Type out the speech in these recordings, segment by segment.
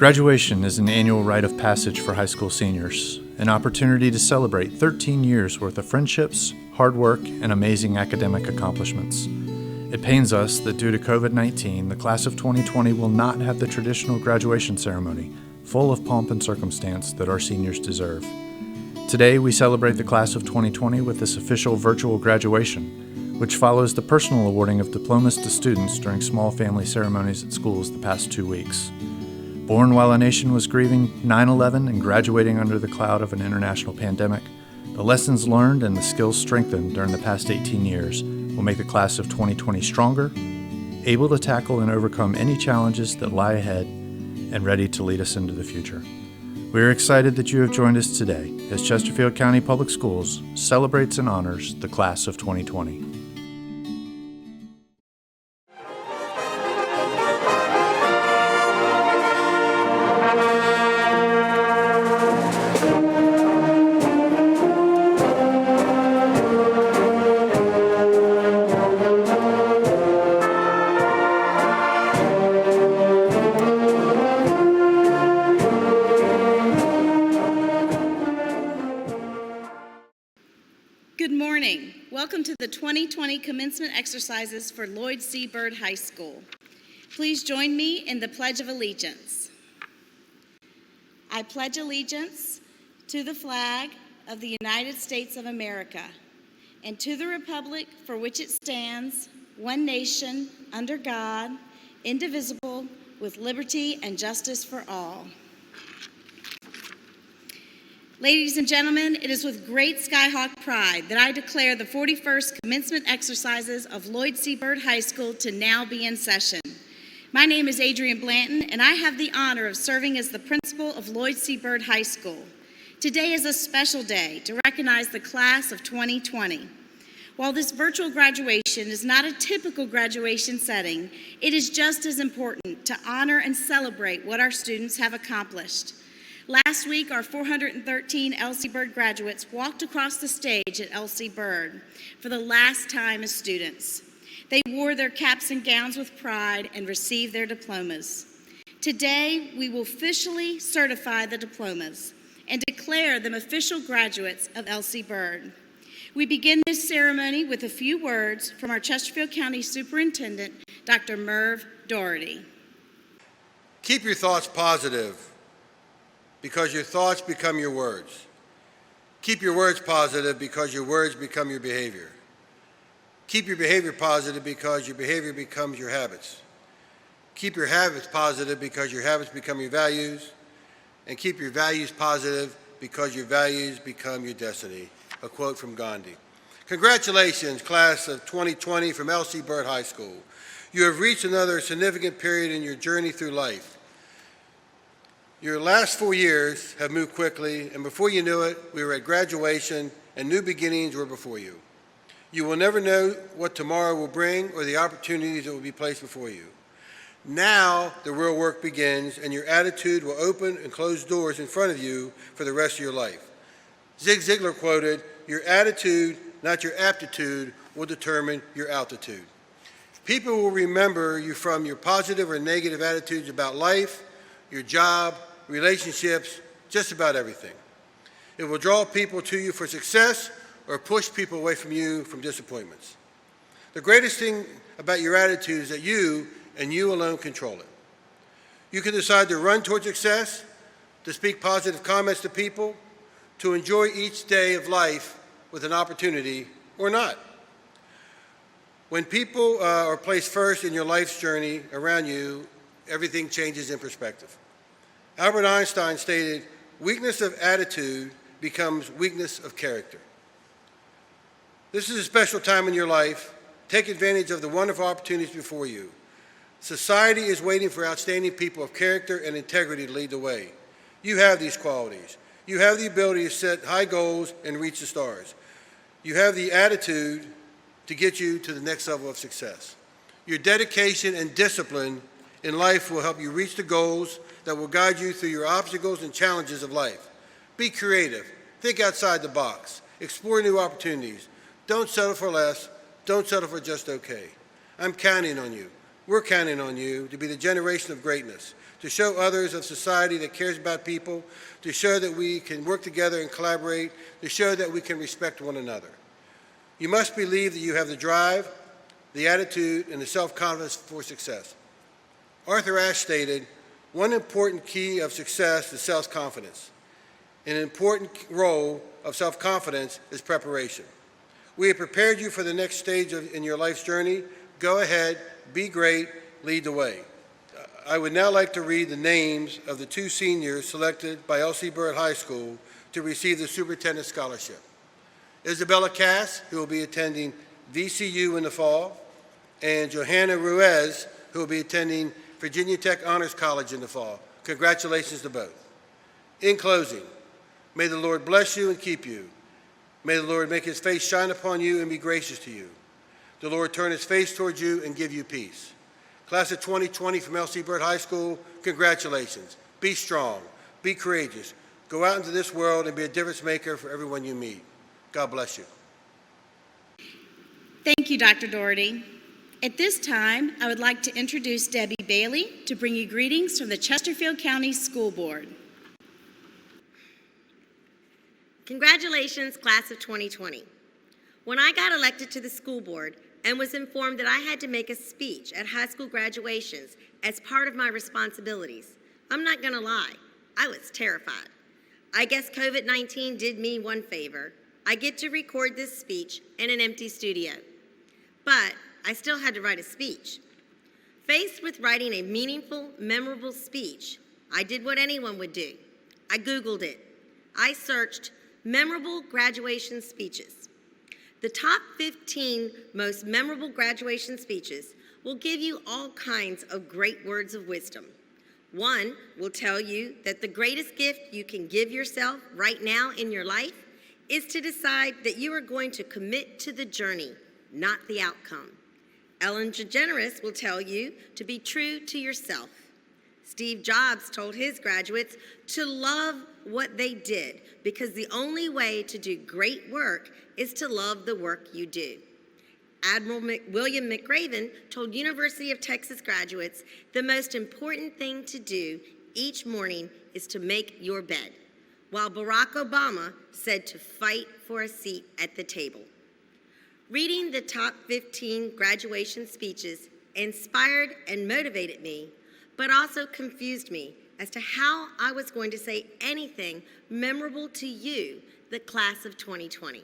Graduation is an annual rite of passage for high school seniors, an opportunity to celebrate 13 years worth of friendships, hard work, and amazing academic accomplishments. It pains us that due to COVID-19, the class of 2020 will not have the traditional graduation ceremony, full of pomp and circumstance that our seniors deserve. Today, we celebrate the class of 2020 with this official virtual graduation, which follows the personal awarding of diplomas to students during small family ceremonies at schools the past 2 weeks. Born while a nation was grieving 9/11 and graduating under the cloud of an international pandemic, the lessons learned and the skills strengthened during the past 18 years will make the class of 2020 stronger, able to tackle and overcome any challenges that lie ahead, and ready to lead us into the future. We are excited that you have joined us today as Chesterfield County Public Schools celebrates and honors the class of 2020. Welcome to the 2020 commencement exercises for Lloyd C. Byrd High School. Please join me in the Pledge of Allegiance. I pledge allegiance to the flag of the United States of America and to the republic for which it stands, one nation, under God, indivisible, with liberty and justice for all. Ladies and gentlemen, it is with great Skyhawk pride that I declare the 41st commencement exercises of Lloyd C. Byrd High School to now be in session. My name is Adrienne Blanton, and I have the honor of serving as the principal of Lloyd C. Byrd High School. Today is a special day to recognize the class of 2020. While this virtual graduation is not a typical graduation setting, it is just as important to honor and celebrate what our students have accomplished. Last week, our 413 L.C. Byrd graduates walked across the stage at L.C. Byrd for the last time as students. They wore their caps and gowns with pride and received their diplomas. Today, we will officially certify the diplomas and declare them official graduates of L.C. Byrd. We begin this ceremony with a few words from our Chesterfield County Superintendent, Dr. Merv Doherty. Keep your thoughts positive, because your thoughts become your words. Keep your words positive because your words become your behavior. Keep your behavior positive because your behavior becomes your habits. Keep your habits positive because your habits become your values. And keep your values positive because your values become your destiny. A quote from Gandhi. Congratulations, class of 2020 from L.C. Byrd High School. You have reached another significant period in your journey through life. Your last 4 years have moved quickly, and before you knew it, we were at graduation and new beginnings were before you. You will never know what tomorrow will bring or the opportunities that will be placed before you. Now the real work begins, and your attitude will open and close doors in front of you for the rest of your life. Zig Ziglar quoted, "Your attitude, not your aptitude, will determine your altitude." People will remember you from your positive or negative attitudes about life, your job, relationships, just about everything. It will draw people to you for success or push people away from you from disappointments. The greatest thing about your attitude is that you and you alone control it. You can decide to run toward success, to speak positive comments to people, to enjoy each day of life with an opportunity or not. When people are placed first in your life's journey around you, everything changes in perspective. Albert Einstein stated, "Weakness of attitude becomes weakness of character." This is a special time in your life. Take advantage of the wonderful opportunities before you. Society is waiting for outstanding people of character and integrity to lead the way. You have these qualities. You have the ability to set high goals and reach the stars. You have the attitude to get you to the next level of success. Your dedication and discipline in life will help you reach the goals that will guide you through your obstacles and challenges of life. Be creative. Think outside the box. Explore new opportunities. Don't settle for less. Don't settle for just okay. I'm counting on you. We're counting on you to be the generation of greatness, to show others of society that cares about people, to show that we can work together and collaborate, to show that we can respect one another. You must believe that you have the drive, the attitude, and the self-confidence for success. Arthur Ashe stated, one important key of success is self-confidence. An important role of self-confidence is preparation. We have prepared you for the next stage in your life's journey. Go ahead, be great, lead the way. I would now like to read the names of the 2 seniors selected by L.C. Byrd High School to receive the Superintendent Scholarship. Isabella Cass, who will be attending VCU in the fall, and Johanna Ruiz, who will be attending Virginia Tech Honors College in the fall. Congratulations to both. In closing, may the Lord bless you and keep you. May the Lord make his face shine upon you and be gracious to you. The Lord turn his face towards you and give you peace. Class of 2020 from L.C. Byrd High School, congratulations. Be strong, be courageous. Go out into this world and be a difference maker for everyone you meet. God bless you. Thank you, Dr. Doherty. At this time, I would like to introduce Debbie Bailey to bring you greetings from the Chesterfield County School Board. Congratulations, class of 2020. When I got elected to the school board and was informed that I had to make a speech at high school graduations as part of my responsibilities, I'm not gonna lie, I was terrified. I guess COVID-19 did me one favor. I get to record this speech in an empty studio. But I still had to write a speech. Faced with writing a meaningful, memorable speech, I did what anyone would do. I Googled it. I searched memorable graduation speeches. The top 15 most memorable graduation speeches will give you all kinds of great words of wisdom. One will tell you that the greatest gift you can give yourself right now in your life is to decide that you are going to commit to the journey, not the outcome. Ellen DeGeneres will tell you to be true to yourself. Steve Jobs told his graduates to love what they did because the only way to do great work is to love the work you do. Admiral William McRaven told University of Texas graduates the most important thing to do each morning is to make your bed, while Barack Obama said to fight for a seat at the table. Reading the top 15 graduation speeches inspired and motivated me, but also confused me as to how I was going to say anything memorable to you, the class of 2020.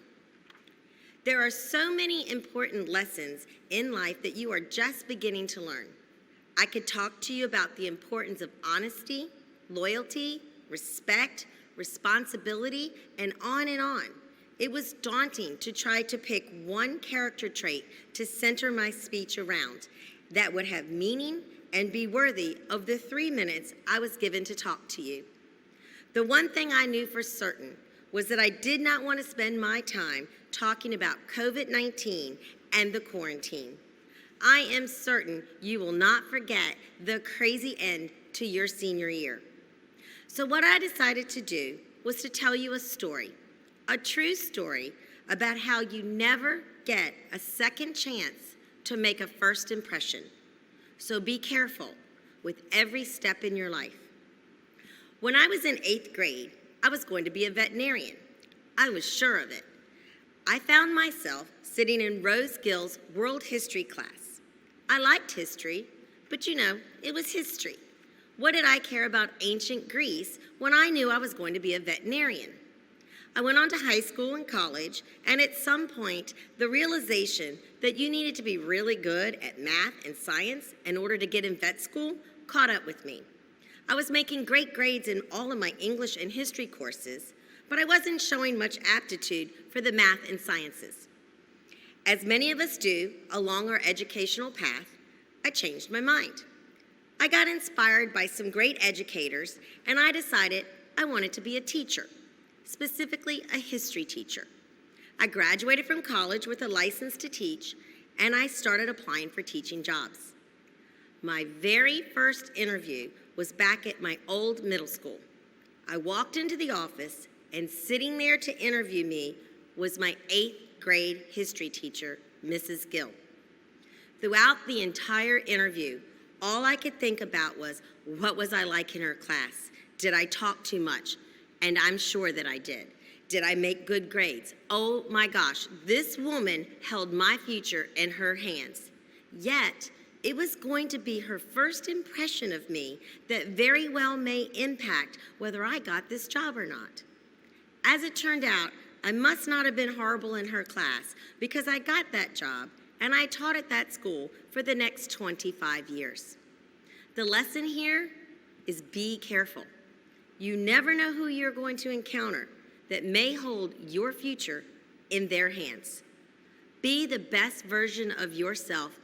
There are so many important lessons in life that you are just beginning to learn. I could talk to you about the importance of honesty, loyalty, respect, responsibility, and on and on. It was daunting to try to pick one character trait to center my speech around that would have meaning and be worthy of the 3 minutes I was given to talk to you. The one thing I knew for certain was that I did not want to spend my time talking about COVID-19 and the quarantine. I am certain you will not forget the crazy end to your senior year. So what I decided to do was to tell you a story, a true story about how you never get a second chance to make a first impression. So be careful with every step in your life. When I was in 8th grade, I was going to be a veterinarian. I was sure of it. I found myself sitting in Rose Gill's world history class. I liked history, but it was history. What did I care about ancient Greece when I knew I was going to be a veterinarian? I went on to high school and college, and at some point, the realization that you needed to be really good at math and science in order to get in vet school caught up with me. I was making great grades in all of my English and history courses, but I wasn't showing much aptitude for the math and sciences. As many of us do along our educational path, I changed my mind. I got inspired by some great educators, and I decided I wanted to be a teacher, specifically a history teacher. I graduated from college with a license to teach, and I started applying for teaching jobs. My very first interview was back at my old middle school. I walked into the office, and sitting there to interview me was my 8th grade history teacher, Mrs. Gill. Throughout the entire interview, all I could think about was, what was I like in her class? Did I talk too much? And I'm sure that I did. Did I make good grades? Oh my gosh, this woman held my future in her hands. Yet, it was going to be her first impression of me that very well may impact whether I got this job or not. As it turned out, I must not have been horrible in her class because I got that job and I taught at that school for the next 25 years. The lesson here is be careful. You never know who you're going to encounter that may hold your future in their hands. Be the best version of yourself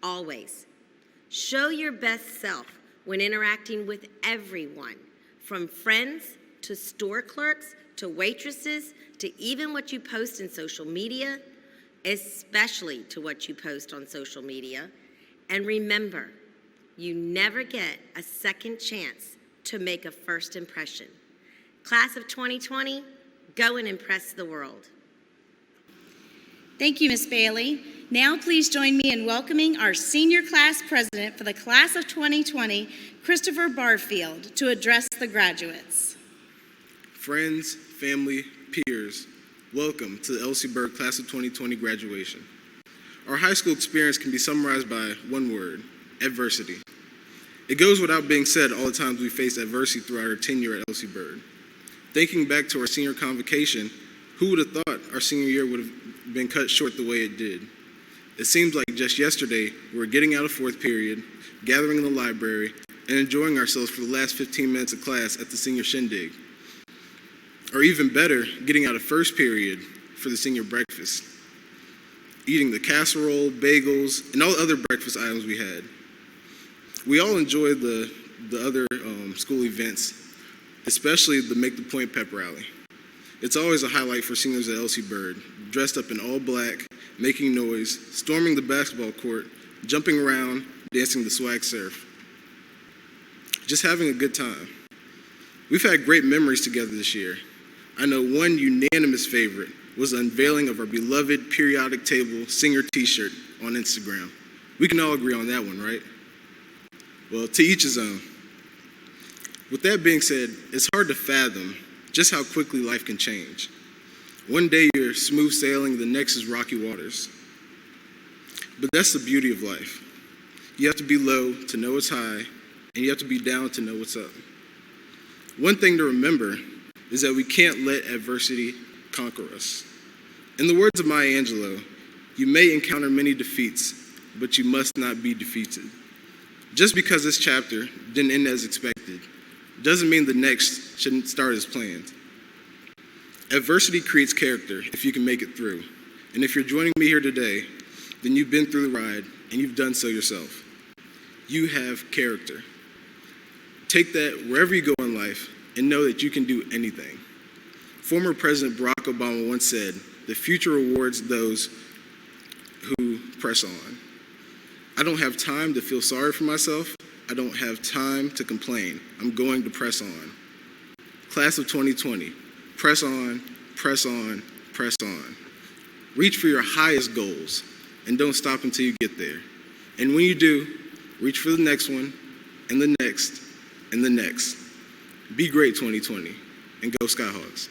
always. Show your best self when interacting with everyone, from friends to store clerks to waitresses to even what you post in social media, especially to what you post on social media. And remember, you never get a second chance to make a first impression. Class of 2020, go and impress the world. Thank you, Ms. Bailey. Now please join me in welcoming our senior class president for the class of 2020, Christopher Barfield, to address the graduates. Friends, family, peers, welcome to the Elsie Byrd Class of 2020 graduation. Our high school experience can be summarized by one word: adversity. It goes without being said all the times we faced adversity throughout our tenure at Elsie Byrd. Thinking back to our senior convocation, who would have thought our senior year would have been cut short the way it did? It seems like just yesterday we were getting out of fourth period, gathering in the library, and enjoying ourselves for the last 15 minutes of class at the senior shindig. Or even better, getting out of first period for the senior breakfast, eating the casserole, bagels, and all the other breakfast items we had. We all enjoyed the other school events, especially the Make the Point pep rally. It's always a highlight for seniors at Elsie Byrd, dressed up in all black, making noise, storming the basketball court, jumping around, dancing the swag surf. Just having a good time. We've had great memories together this year. I know one unanimous favorite was the unveiling of our beloved periodic table senior t-shirt on Instagram. We can all agree on that one, right? Well, to each his own. With that being said, it's hard to fathom just how quickly life can change. One day you're smooth sailing, the next is rocky waters. But that's the beauty of life. You have to be low to know it's high, and you have to be down to know what's up. One thing to remember is that we can't let adversity conquer us. In the words of Maya Angelou, you may encounter many defeats, but you must not be defeated. Just because this chapter didn't end as expected doesn't mean the next shouldn't start as planned. Adversity creates character if you can make it through. And if you're joining me here today, then you've been through the ride and you've done so yourself. You have character. Take that wherever you go in life and know that you can do anything. Former President Barack Obama once said, "The future rewards those who press on." I don't have time to feel sorry for myself. I don't have time to complain. I'm going to press on. Class of 2020, press on, press on, press on. Reach for your highest goals and don't stop until you get there. And when you do, reach for the next one and the next and the next. Be great 2020 and go Skyhawks.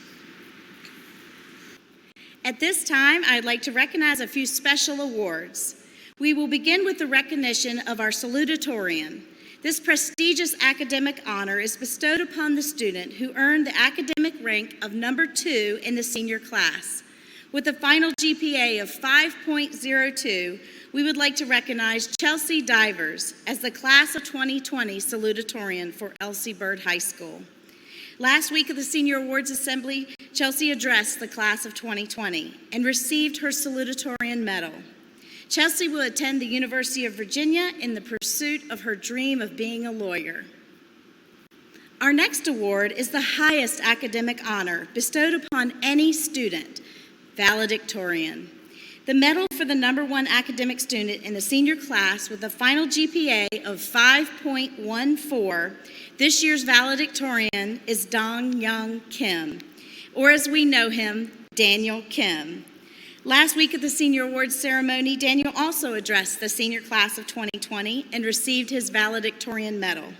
At this time, I'd like to recognize a few special awards. We will begin with the recognition of our Salutatorian. This prestigious academic honor is bestowed upon the student who earned the academic rank of number 2 in the senior class. With a final GPA of 5.02, we would like to recognize Chelsea Divers as the Class of 2020 Salutatorian for Elsie Byrd High School. Last week at the Senior Awards Assembly, Chelsea addressed the Class of 2020 and received her Salutatorian Medal. Chelsea will attend the University of Virginia in the pursuit of her dream of being a lawyer. Our next award is the highest academic honor bestowed upon any student, valedictorian. The medal for the number 1 academic student in the senior class with a final GPA of 5.14, this year's valedictorian is Yong Kim, or as we know him, Daniel Kim. Last week at the Senior Awards ceremony, Daniel also addressed the senior class of 2020 and received his valedictorian medal.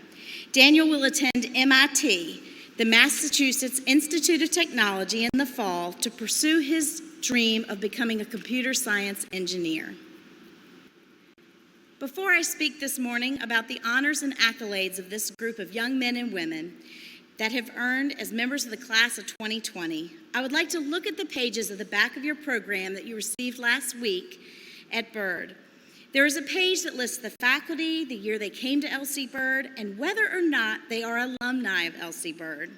Daniel will attend MIT, the Massachusetts Institute of Technology, in the fall to pursue his dream of becoming a computer science engineer. Before I speak this morning about the honors and accolades of this group of young men and women that have earned as members of the class of 2020, I would like to look at the pages at the back of your program that you received last week at Byrd. There is a page that lists the faculty, the year they came to LC Byrd, and whether or not they are alumni of LC Byrd.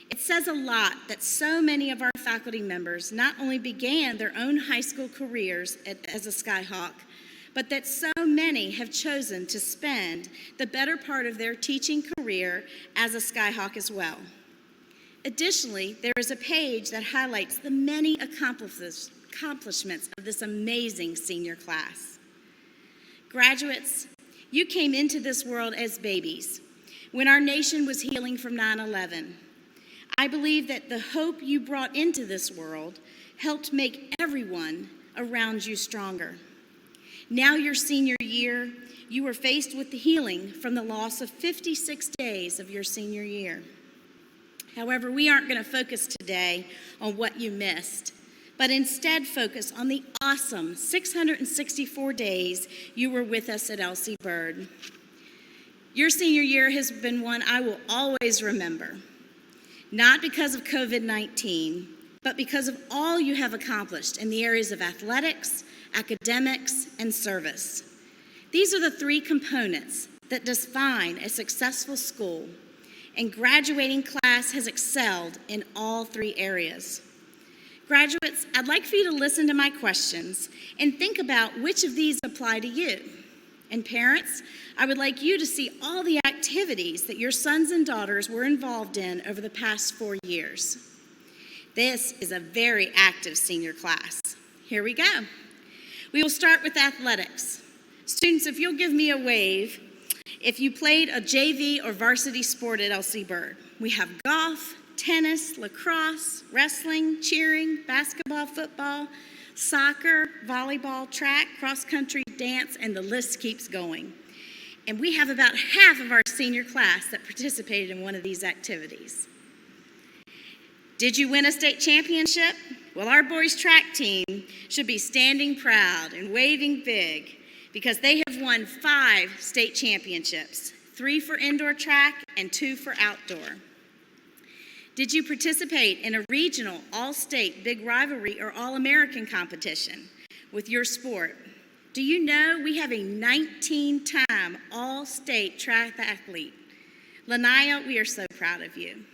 It says a lot that so many of our faculty members not only began their own high school careers as a Skyhawk, but that so many have chosen to spend the better part of their teaching career as a Skyhawk as well. Additionally, there is a page that highlights the many accomplishments of this amazing senior class. Graduates, you came into this world as babies when our nation was healing from 9/11. I believe that the hope you brought into this world helped make everyone around you stronger. Now your senior year, you are faced with the healing from the loss of 56 days of your senior year. However, we aren't going to focus today on what you missed, but instead focus on the awesome 664 days you were with us at LC Byrd. Your senior year has been one I will always remember, not because of COVID-19, but because of all you have accomplished in the areas of athletics, academics, and service. These are the three components that define a successful school, and graduating class has excelled in all three areas. Graduates, I'd like for you to listen to my questions and think about which of these apply to you. And parents, I would like you to see all the activities that your sons and daughters were involved in over the past 4 years. This is a very active senior class. Here we go. We will start with athletics. Students, if you'll give me a wave, if you played a JV or varsity sport at LC Byrd. We have golf, tennis, lacrosse, wrestling, cheering, basketball, football, soccer, volleyball, track, cross-country, dance, and the list keeps going. And we have about half of our senior class that participated in one of these activities. Did you win a state championship? Well, our boys track team should be standing proud and waving big because they have won 5 state championships, 3 for indoor track and 2 for outdoor. Did you participate in a regional, all-state, big rivalry, or all-American competition with your sport? Do you know we have a 19-time all-state track athlete? Lanaya, we are so proud of you.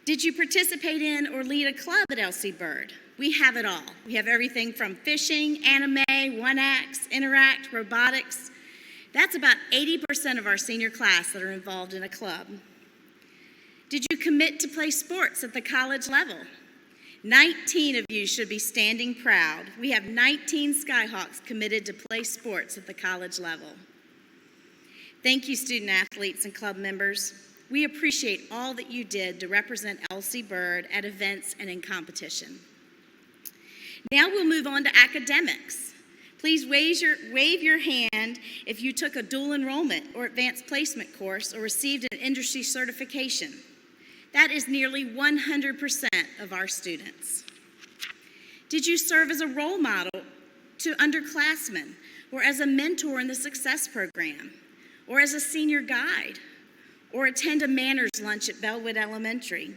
Did you participate in or lead a club at LC Byrd? We have it all. We have everything from fishing, anime, one-acts, interact, robotics. That's about 80% of our senior class that are involved in a club. Did you commit to play sports at the college level? 19 of you should be standing proud. We have 19 Skyhawks committed to play sports at the college level. Thank you, student athletes and club members. We appreciate all that you did to represent LC Byrd at events and in competition. Now we'll move on to academics. Please wave your hand if you took a dual enrollment or advanced placement course or received an industry certification. That is nearly 100% of our students. Did you serve as a role model to underclassmen or as a mentor in the Success Program or as a senior guide? Or attend a manners lunch at Bellwood Elementary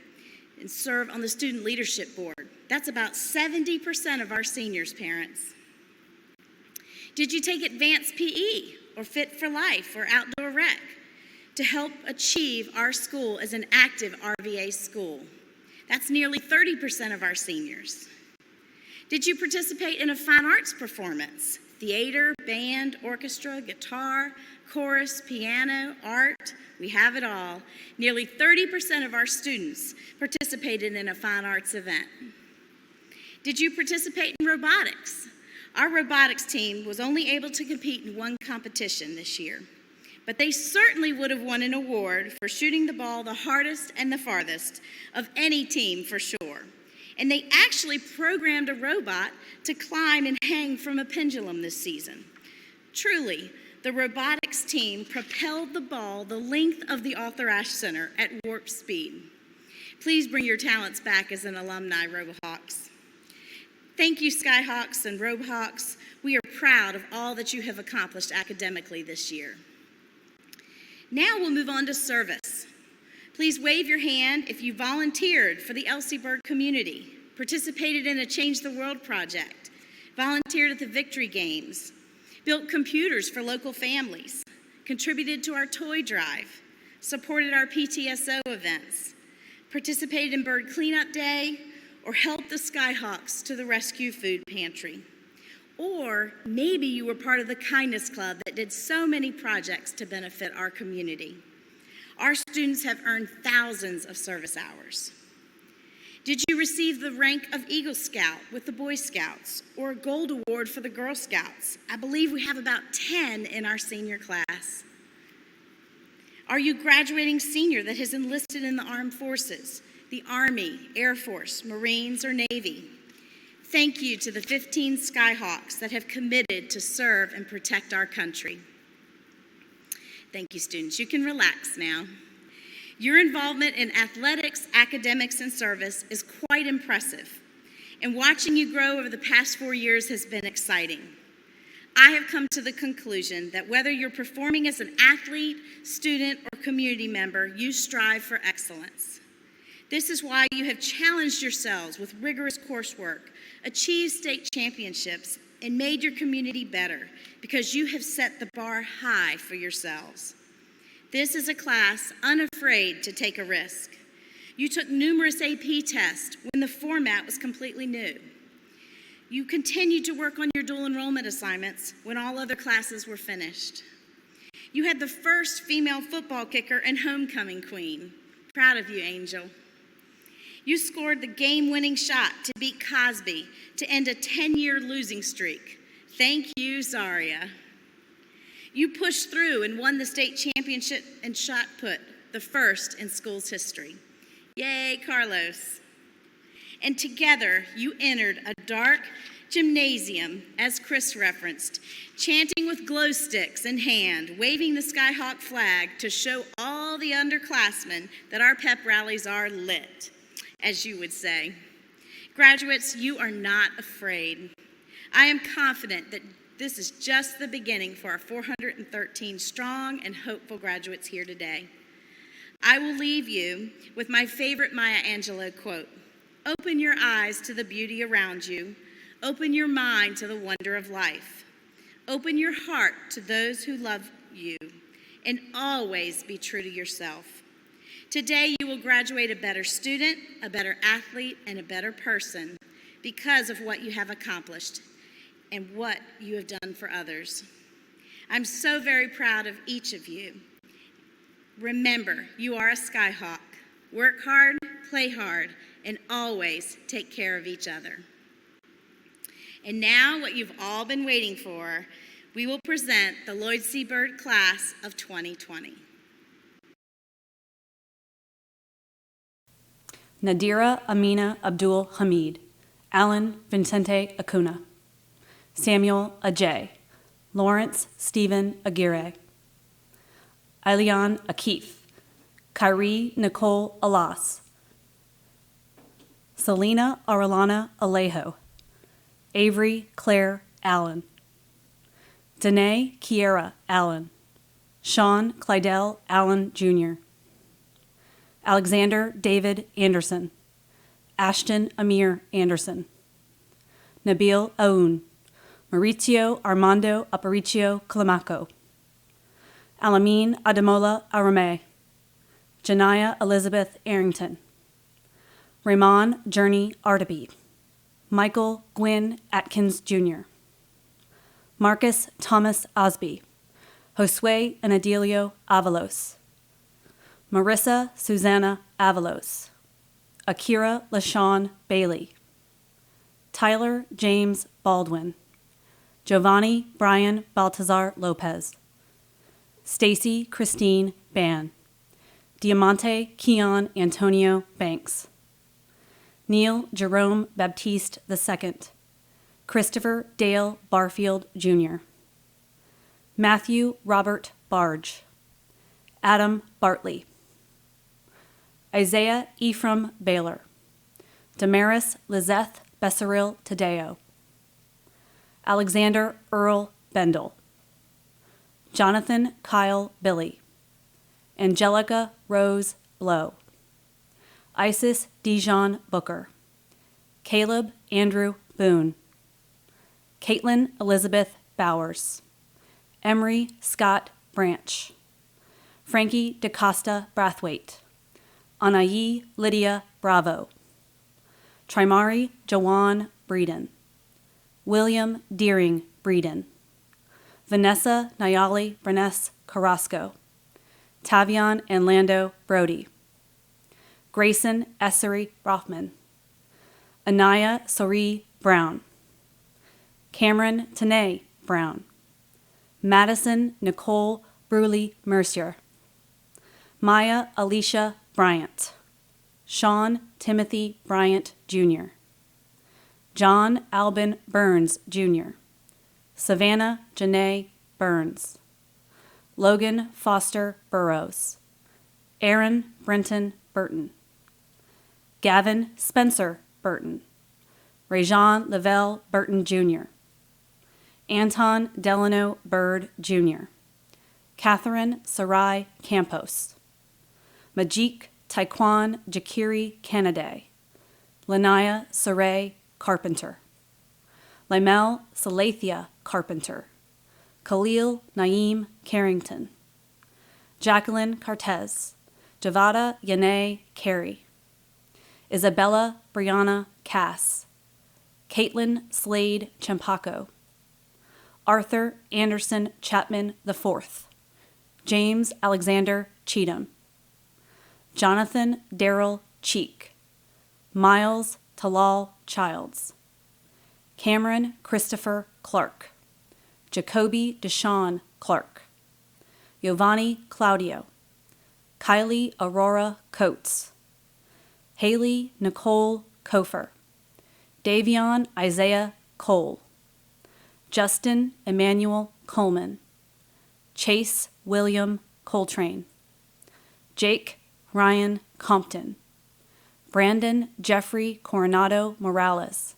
and serve on the student leadership board. That's about 70% of our seniors' parents. Did you take advanced PE or Fit for Life or outdoor rec to help achieve our school as an active RVA school? That's nearly 30% of our seniors. Did you participate in a fine arts performance? Theater, band, orchestra, guitar, chorus, piano, art, we have it all. Nearly 30% of our students participated in a fine arts event. Did you participate in robotics? Our robotics team was only able to compete in one competition this year, but they certainly would have won an award for shooting the ball the hardest and the farthest of any team for sure. And they actually programmed a robot to climb and hang from a pendulum this season. Truly, the robotics team propelled the ball the length of the Arthur Ashe Center at warp speed. Please bring your talents back as an alumni, RoboHawks. Thank you, Skyhawks and RoboHawks. We are proud of all that you have accomplished academically this year. Now we'll move on to service. Please wave your hand if you volunteered for the Elsieburg community, participated in a Change the World project, volunteered at the Victory Games, built computers for local families, contributed to our toy drive, supported our PTSO events, participated in Bird Cleanup Day, or helped the Skyhawks to the rescue food pantry. Or maybe you were part of the Kindness Club that did so many projects to benefit our community. Our students have earned thousands of service hours. Did you receive the rank of Eagle Scout with the Boy Scouts or a Gold Award for the Girl Scouts? I believe we have about 10 in our senior class. Are you graduating senior that has enlisted in the armed forces, the Army, Air Force, Marines, or Navy? Thank you to the 15 Skyhawks that have committed to serve and protect our country. Thank you, students. You can relax now. Your involvement in athletics, academics, and service is quite impressive, and watching you grow over the past 4 years has been exciting. I have come to the conclusion that whether you're performing as an athlete, student, or community member, you strive for excellence. This is why you have challenged yourselves with rigorous coursework, achieved state championships, and made your community better, because you have set the bar high for yourselves. This is a class unafraid to take a risk. You took numerous AP tests when the format was completely new. You continued to work on your dual enrollment assignments when all other classes were finished. You had the first female football kicker and homecoming queen. Proud of you, Angel. You scored the game-winning shot to beat Cosby to end a 10-year losing streak. Thank you, Zaria. You pushed through and won the state championship in shot put, the first in school's history. Yay, Carlos. And together, you entered a dark gymnasium, as Chris referenced, chanting with glow sticks in hand, waving the Skyhawk flag to show all the underclassmen that our pep rallies are lit, as you would say. Graduates, you are not afraid. I am confident that this is just the beginning for our 413 strong and hopeful graduates here today. I will leave you with my favorite Maya Angelou quote: "Open your eyes to the beauty around you. Open your mind to the wonder of life. Open your heart to those who love you, and always be true to yourself. Today you will graduate a better student, a better athlete, and a better person because of what you have accomplished and what you have done for others. I'm so very proud of each of you. Remember, you are a Skyhawk. Work hard, play hard, and always take care of each other." And now, what you've all been waiting for, we will present the Lloyd C. Bird class of 2020. Nadira Amina Abdul Hamid, Alan Vincente Acuna, Samuel Ajay, Lawrence Stephen Aguirre, Ailian Akif, Kyrie Nicole Alas, Selena Aralana Alejo, Avery Claire Allen, Danae Kiera Allen, Sean Clydell Allen Jr., Alexander David Anderson, Ashton Amir Anderson, Nabil Aoun, Maurizio Armando Aparicio Clamaco, Alameen Ademola Arame, Janaya Elizabeth Arrington, Raymond Journey Artaby, Michael Gwynn Atkins Jr., Marcus Thomas Osby, Josue Anadelio Avalos, Marissa Susanna Avalos, Akira LaShawn Bailey, Tyler James Baldwin, Giovanni Brian Baltazar Lopez, Stacy Christine Ban, Diamante Keon Antonio Banks, Neil Jerome Baptiste II, Christopher Dale Barfield, Jr., Matthew Robert Barge, Adam Bartley, Isaiah Ephraim Baylor, Damaris Lizeth Besseril Tadeo, Alexander Earl Bendel, Jonathan Kyle Billy, Angelica Rose Blow, Isis Dijon Booker, Caleb Andrew Boone, Caitlin Elizabeth Bowers, Emery Scott Branch, Frankie DeCosta Brathwaite, Anayi Lydia Bravo, Trimari Jawan Breeden, William Deering Breeden, Vanessa Nayali Berness Carrasco, Tavion and Lando Brody, Grayson Essery Rothman, Anaya Sori Brown, Cameron Tanae Brown, Madison Nicole Bruley Mercier, Maya Alicia Bryant, Sean Timothy Bryant, Jr., John Albin Burns, Jr., Savannah Janae Burns, Logan Foster Burrows, Aaron Brenton Burton, Gavin Spencer Burton, Rajon Lavelle Burton, Jr., Anton Delano Bird, Jr., Catherine Sarai Campos, Majik Taekwon Jakiri Canaday, Lanaya Saray Carpenter, Lamel Salathia Carpenter, Khalil Naeem Carrington, Jacqueline Cartez, Javada Yanae Carey, Isabella Brianna Cass, Caitlin Slade Champaco, Arthur Anderson Chapman IV, James Alexander Cheatham, Jonathan Darrell Cheek, Miles Talal Childs, Cameron Christopher Clark, Jacoby Deshawn Clark, Giovanni Claudio, Kylie Aurora Coates, Haley Nicole Kofer, Davion Isaiah Cole, Justin Emmanuel Coleman, Chase William Coltrane, Jake Ryan Compton, Brandon Jeffrey Coronado Morales,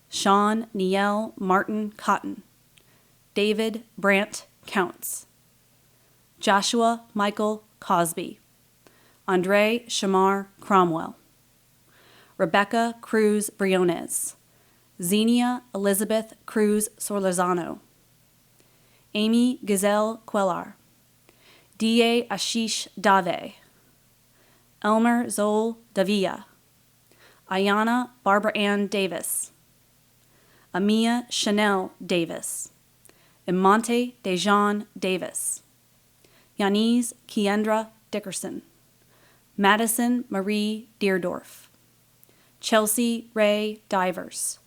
Sean Niel Martin Cotton, David Brandt Counts, Joshua Michael Cosby, Andre Shamar Cromwell, Rebecca Cruz Briones, Xenia Elizabeth Cruz Sorlazano, Amy Gazelle Quellar, D.A. Ashish Dave, Elmer Zol Davia, Ayana Barbara Ann Davis, Amia Chanel Davis, Imonte Dejan Davis, Yanis Kiendra Dickerson, Madison Marie Deerdorf, Chelsea Ray Divers,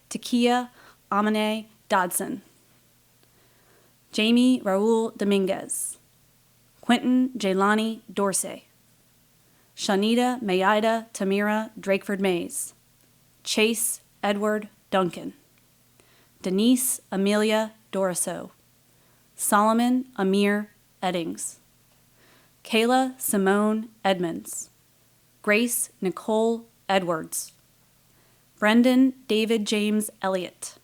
Takia Amane Dodson, Jamie Raul Dominguez, Quentin Jaylani Dorsey, Shanita Mayida Tamira Drakeford Mays, Chase Edward Duncan, Denise Amelia Doriso, Solomon Amir Eddings, Kayla Simone Edmonds, Grace Nicole Edwards, Brendan David James Elliott,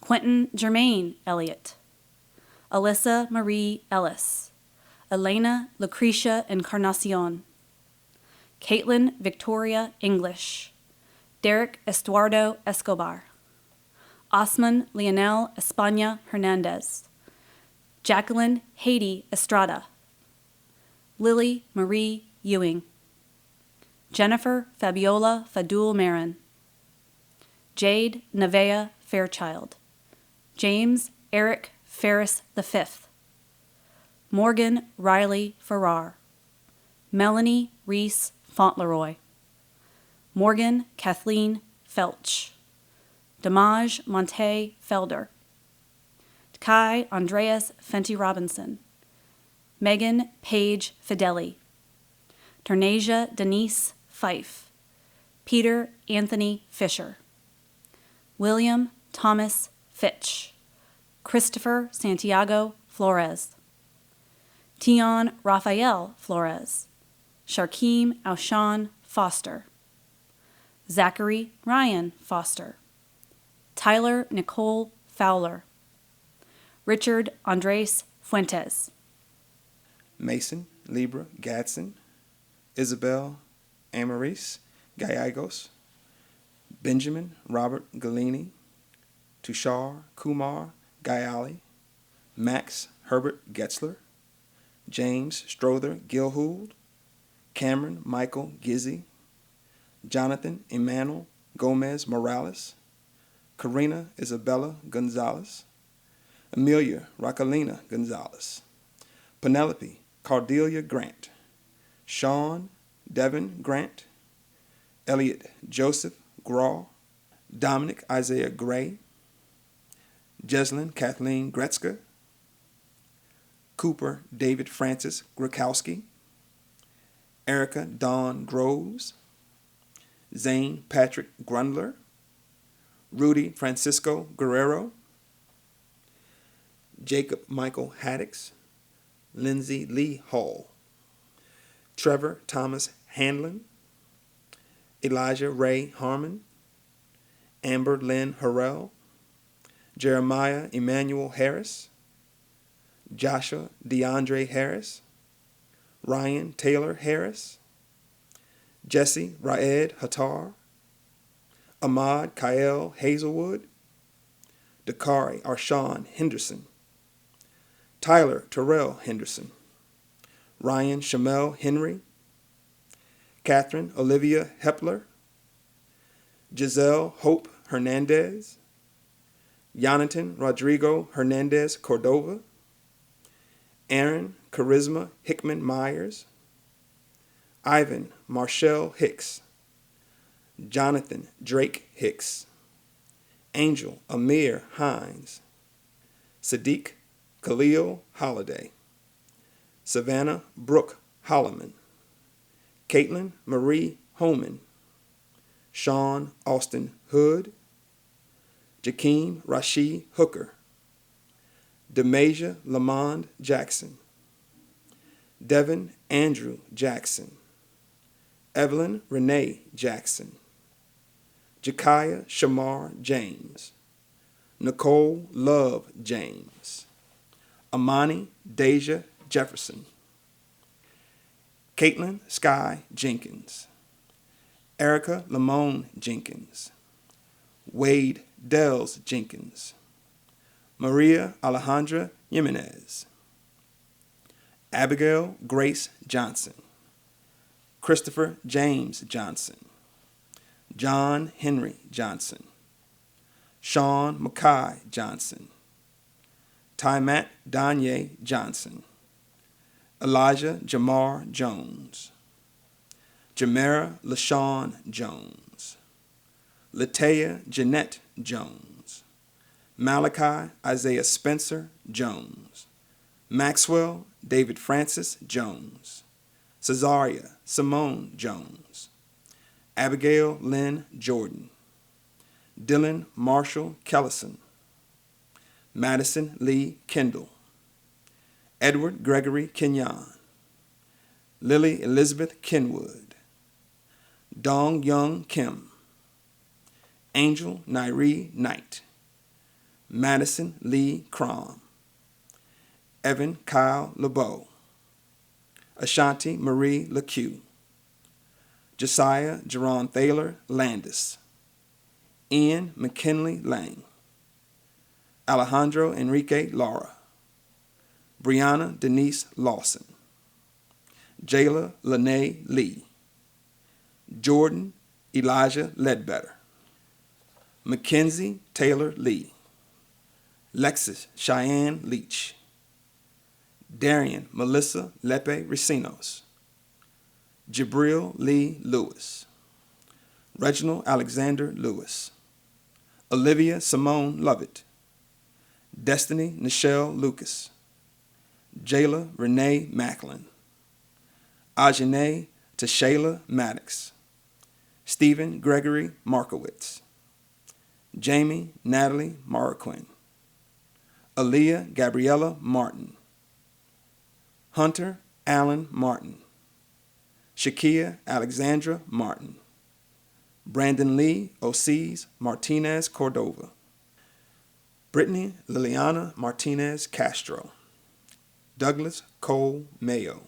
Quentin Germain Elliott, Alyssa Marie Ellis, Elena Lucretia Encarnacion, Caitlin Victoria English, Derek Estuardo Escobar, Osman Leonel España Hernandez, Jacqueline Haiti Estrada, Lily Marie Ewing, Jennifer Fabiola Fadul Marin, Jade Nevea Fairchild, James Eric Ferris V, Morgan Riley Farrar, Melanie Reese Fauntleroy, Morgan Kathleen Felch, Damage Monte Felder, Kai Andreas Fenty Robinson, Megan Page Fideli, Ternasia Denise Fife, Peter Anthony Fisher. William Thomas Fitch. Christopher Santiago Flores. Tion Raphael Flores. Sharkeem Alshan Foster. Zachary Ryan Foster. Tyler Nicole Fowler. Richard Andres Fuentes. Mason Libra Gadsden. Isabel Amaris Gallegos. Benjamin Robert Galini. Tushar Kumar Gayali. Max Herbert Getzler. James Strother Gilhould. Cameron Michael Gizzi. Jonathan Emmanuel Gomez Morales. Karina Isabella Gonzalez. Amelia Rocalina Gonzalez. Penelope Cordelia Grant. Sean Devin Grant. Elliot Joseph Graw. Dominic Isaiah Gray. Jeslyn Kathleen Gretzka. Cooper David Francis Grakowski. Erica Dawn Groves. Zane Patrick Grundler. Rudy Francisco Guerrero. Jacob Michael Haddix. Lindsay Lee Hall. Trevor Thomas Handlin. Elijah Ray Harmon. Amber Lynn Harrell. Jeremiah Emmanuel Harris. Joshua DeAndre Harris. Ryan Taylor Harris. Jesse Raed Hattar. Ahmad Kyle Hazelwood. Dakari Arshawn Henderson. Tyler Terrell Henderson. Ryan Shamel Henry. Catherine Olivia Hepler. Giselle Hope Hernandez. Yonatan Rodrigo Hernandez Cordova. Aaron Charisma Hickman Myers. Ivan Marshall Hicks. Jonathan Drake Hicks. Angel Amir Hines. Sadiq Khalil Holiday. Savannah Brooke Holloman. Caitlin Marie Homan. Sean Austin Hood. Jakeem Rashid Hooker. Demasia Lamond Jackson. Devin Andrew Jackson. Evelyn Renee Jackson. Jekiah Shamar James. Nicole Love James. Amani Deja Jefferson. Caitlin Sky Jenkins. Erica Lamone Jenkins. Wade Dells Jenkins. Maria Alejandra Jimenez. Abigail Grace Johnson. Christopher James Johnson. John Henry Johnson. Sean Mackay Johnson. Tymat Danye Johnson. Elijah Jamar Jones. Jamera LaShawn Jones. Latea Jeanette Jones. Malachi Isaiah Spencer Jones. Maxwell David Francis Jones. Cesaria Simone Jones. Abigail Lynn Jordan. Dylan Marshall Kellison. Madison Lee Kendall. Edward Gregory Kenyon. Lily Elizabeth Kenwood. Dong Yong Kim. Angel Nairi Knight. Madison Lee Crom. Evan Kyle LeBeau. Ashanti Marie LeCue. Josiah Jerron Thaler Landis. Ian McKinley Lang. Alejandro Enrique Lara. Brianna Denise Lawson. Jayla Lene Lee. Jordan Elijah Ledbetter. Mackenzie Taylor Lee. Lexis Cheyenne Leach. Darian Melissa Lepe Ricinos. Jabril Lee Lewis. Reginald Alexander Lewis. Olivia Simone Lovett. Destiny Nichelle Lucas. Jayla Renee Macklin. Ajane Tashayla Maddox. Stephen Gregory Markowitz, Jamie Natalie Marquin, Aaliyah Gabriella Martin, Hunter Allen Martin, Shakia Alexandra Martin, Brandon Lee Osees Martinez Cordova, Brittany Liliana Martinez Castro, Douglas Cole Mayo,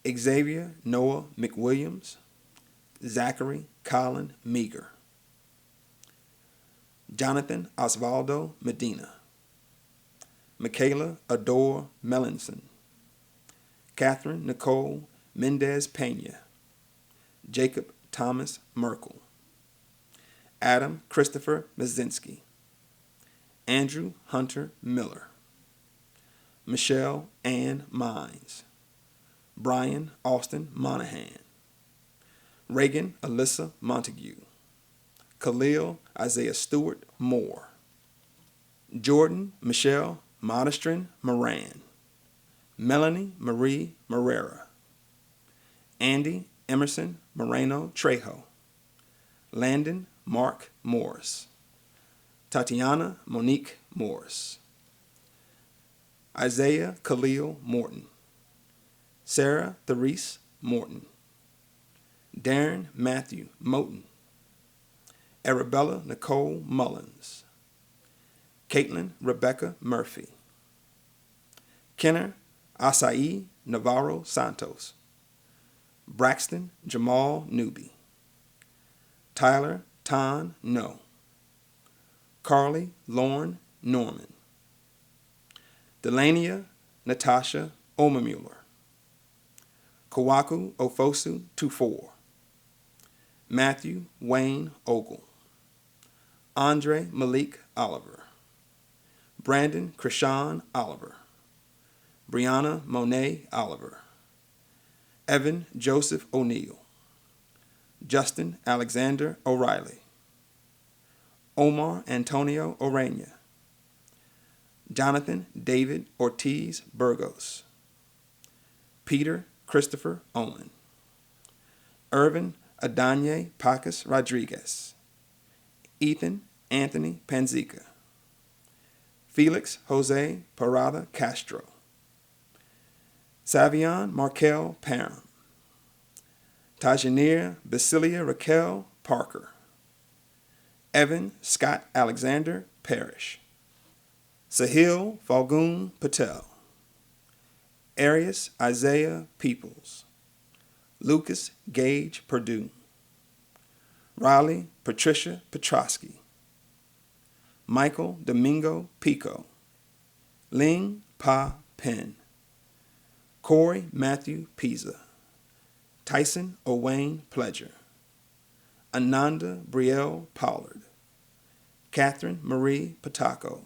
Xavier Noah McWilliams, Zachary Colin Meager, Jonathan Osvaldo Medina, Michaela Adore Mellinson, Catherine Nicole Mendez Pena, Jacob Thomas Merkel, Adam Christopher Mazinski, Andrew Hunter Miller, Michelle Ann Mines, Brian Austin Monahan, Reagan Alyssa Montague, Khalil Isaiah Stewart Moore, Jordan Michelle Modestrin Moran, Melanie Marie Morera, Andy Emerson Moreno Trejo, Landon Mark Morris, Tatiana Monique Morris, Isaiah Khalil Morton, Sarah Therese Morton, Darren Matthew Moten, Arabella Nicole Mullins, Caitlin Rebecca Murphy, Kenner Asai Navarro Santos, Braxton Jamal Newby, Tyler Ton No, Carly Lauren Norman, Delania Natasha Omermuller, Kawaku Ofosu Tufor, Matthew Wayne Ogle, Andre Malik Oliver, Brandon Krishan Oliver, Brianna Monet Oliver, Evan Joseph O'Neill, Justin Alexander O'Reilly, Omar Antonio Orena, Jonathan David Ortiz Burgos, Peter Christopher Owen, Irvin Adanye Pacas Rodriguez, Ethan Anthony Panzica, Felix Jose Parada Castro, Savion Markel Parham, Tajanir Basilia Raquel Parker, Evan Scott Alexander Parrish, Sahil Falgun Patel, Arius Isaiah Peoples, Lucas Gage Perdue, Riley Patricia Petrosky, Michael Domingo Pico, Ling Pa Penn, Corey Matthew Pisa, Tyson Owain Pledger, Ananda Brielle Pollard, Catherine Marie Pataco,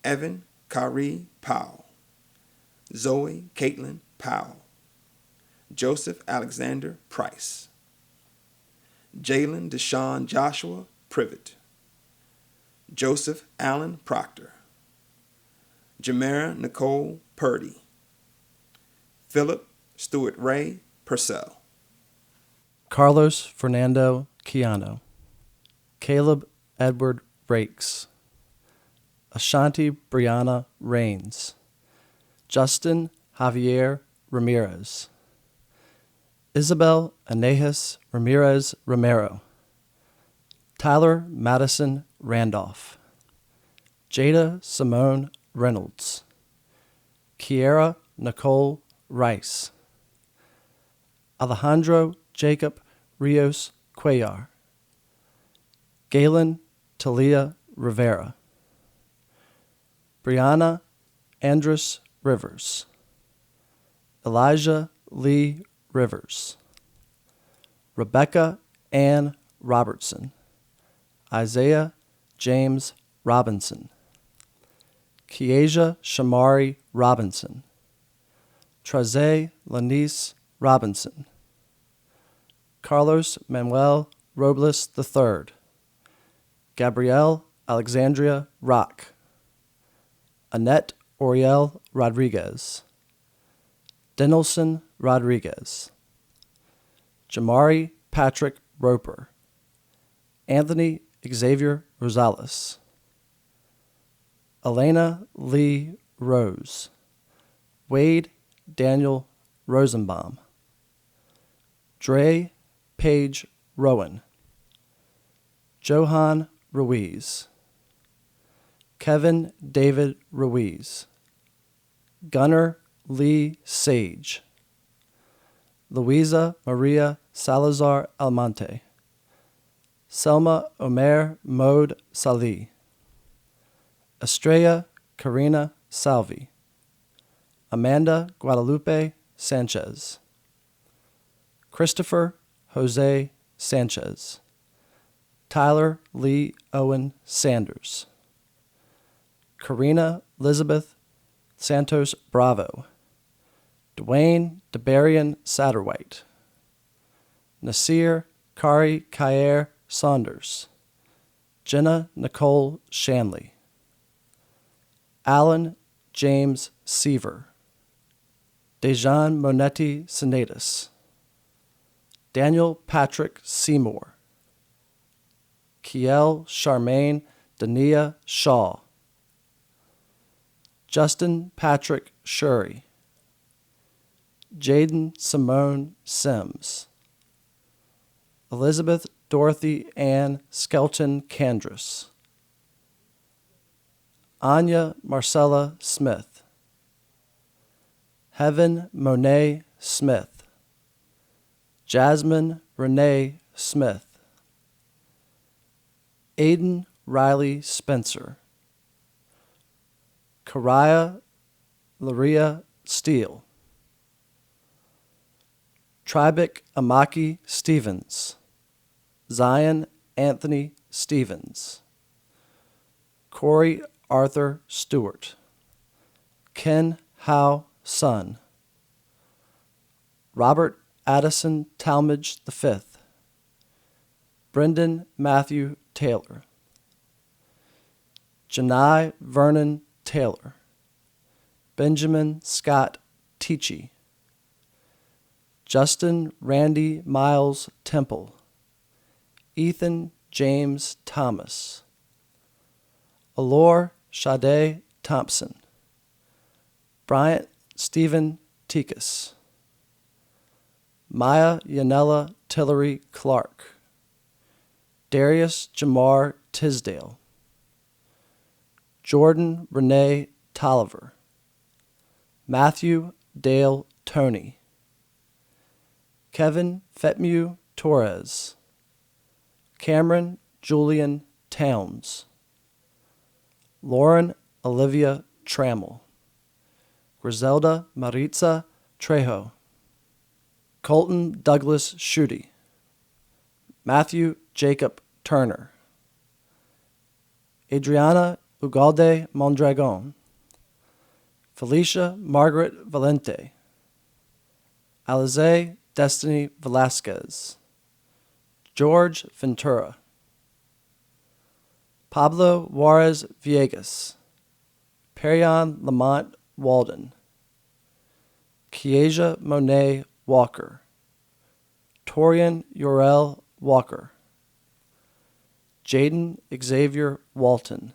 Evan Kari Powell, Zoe Caitlin Powell, Joseph Alexander Price, Jalen Deshaun Joshua Privet, Joseph Allen Proctor, Jamara Nicole Purdy, Philip Stewart Ray Purcell, Carlos Fernando Chiano, Caleb Edward Rakes, Ashanti Brianna Rains, Justin Javier Ramirez, Isabel Anejas Ramirez Romero, Tyler Madison Randolph, Jada Simone Reynolds, Kiera Nicole Rice, Alejandro Jacob Rios Cuellar, Galen Talia Rivera, Brianna Andrus Rivers, Elijah Lee Rivers, Rebecca Ann Robertson, Isaiah James Robinson, Kiesia Shamari Robinson, Traze Lanice Robinson, Carlos Manuel Robles III, Gabrielle Alexandria Rock, Annette Oriel Rodriguez, Denelson Rodriguez, Jamari Patrick Roper, Anthony Xavier Rosales, Elena Lee Rose, Wade Daniel Rosenbaum, Dre Paige Rowan, Johan Ruiz, Kevin David Ruiz, Gunnar Lee Sage, Luisa Maria Salazar Almonte, Selma Omer Mode Salih, Estrella Karina Salvi, Amanda Guadalupe Sanchez, Christopher Jose Sanchez, Tyler Lee Owen Sanders, Karina Elizabeth Santos Bravo, Dwayne DeBarian Satterwhite, Nasir Kari Kair Saunders, Jenna Nicole Shanley, Alan James Seaver, Dejan Monetti Senatus, Daniel Patrick Seymour, Kiel Charmaine Dania Shaw, Justin Patrick Shurry, Jaden Simone Sims, Elizabeth Dorothy Ann Skelton Candress, Anya Marcella Smith, Heaven Monet Smith, Jasmine Renee Smith, Aiden Riley Spencer, Karaya Laria Steele, Tribic Amaki Stevens, Zion Anthony Stevens, Corey Arthur Stewart, Ken Howe Son, Robert Addison Talmadge V, Brendan Matthew Taylor, Janai Vernon Taylor, Benjamin Scott Teachy, Justin Randy Miles Temple, Ethan James Thomas, Alor Sade Thompson, Bryant Stephen Tikas, Maya Yanela Tillery Clark, Darius Jamar Tisdale, Jordan Renee Tolliver, Matthew Dale Tony, Kevin Fetmu Torres, Cameron Julian Towns, Lauren Olivia Trammell, Griselda Maritza Trejo, Colton Douglas Schutte, Matthew Jacob Turner, Adriana Ugalde Mondragon, Felicia Margaret Valente, Alize Destiny Velasquez, George Ventura, Pablo Juarez Villegas, Perion Lamont Walden, Kiesia Monet Walker, Torian Yorel Walker, Jaden Xavier Walton,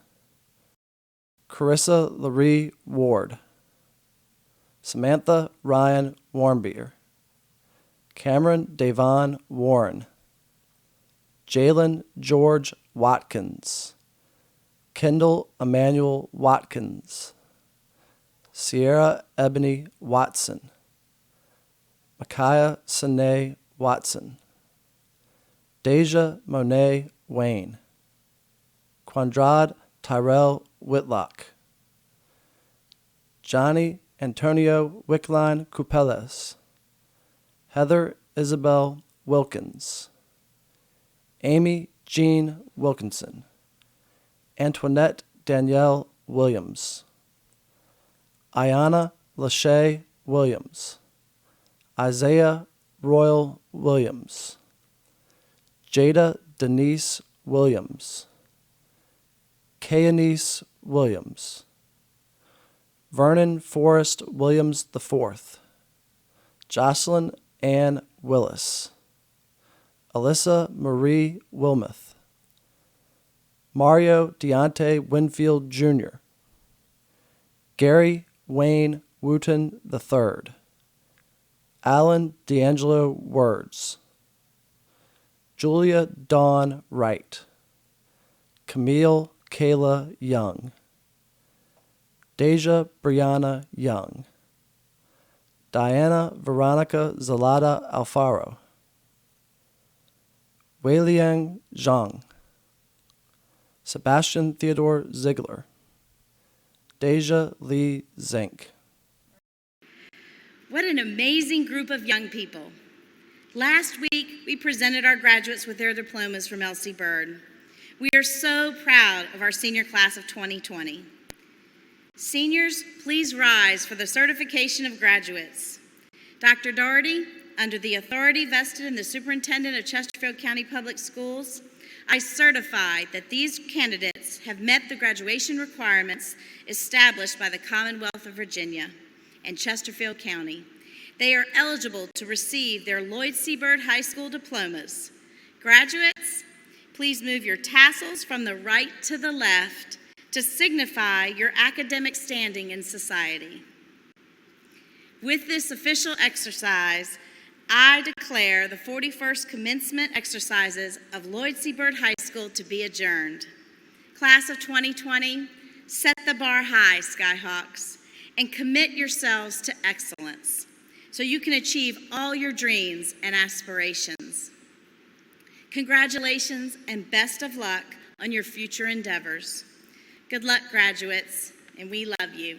Carissa Larie Ward, Samantha Ryan Warmbier, Cameron Davon Warren, Jalen George Watkins, Kendall Emmanuel Watkins, Sierra Ebony Watson, Micaiah Sine Watson, Deja Monet Wayne, Quandrad Tyrell Whitlock, Johnny Antonio Wickline Cupeles, Heather Isabel Wilkins, Amy Jean Wilkinson, Antoinette Danielle Williams, Ayana Lachey Williams, Isaiah Royal Williams, Jada Denise Williams, Kayanise Williams, Vernon Forrest Williams IV, Jocelyn Ann Willis, Alyssa Marie Wilmoth, Mario Deontay Winfield Jr., Gary Wayne Wooten III, Alan D'Angelo Words, Julia Dawn Wright, Camille Kayla Young, Deja Brianna Young, Diana Veronica Zalata Alfaro, Weiliang Zhang, Sebastian Theodore Ziegler, Deja Lee Zink. What an amazing group of young people. Last week, we presented our graduates with their diplomas from L.C. Byrd. We are so proud of our senior class of 2020. Seniors, please rise for the certification of graduates. Dr. Doherty, under the authority vested in the Superintendent of Chesterfield County Public Schools, I certify that these candidates have met the graduation requirements established by the Commonwealth of Virginia and Chesterfield County. They are eligible to receive their Lloyd C. Byrd High School diplomas. Graduates, please move your tassels from the right to the left to signify your academic standing in society. With this official exercise, I declare the 41st commencement exercises of Lloyd C. Byrd High School to be adjourned. Class of 2020, set the bar high, Skyhawks, and commit yourselves to excellence so you can achieve all your dreams and aspirations. Congratulations and best of luck on your future endeavors. Good luck, graduates, and we love you.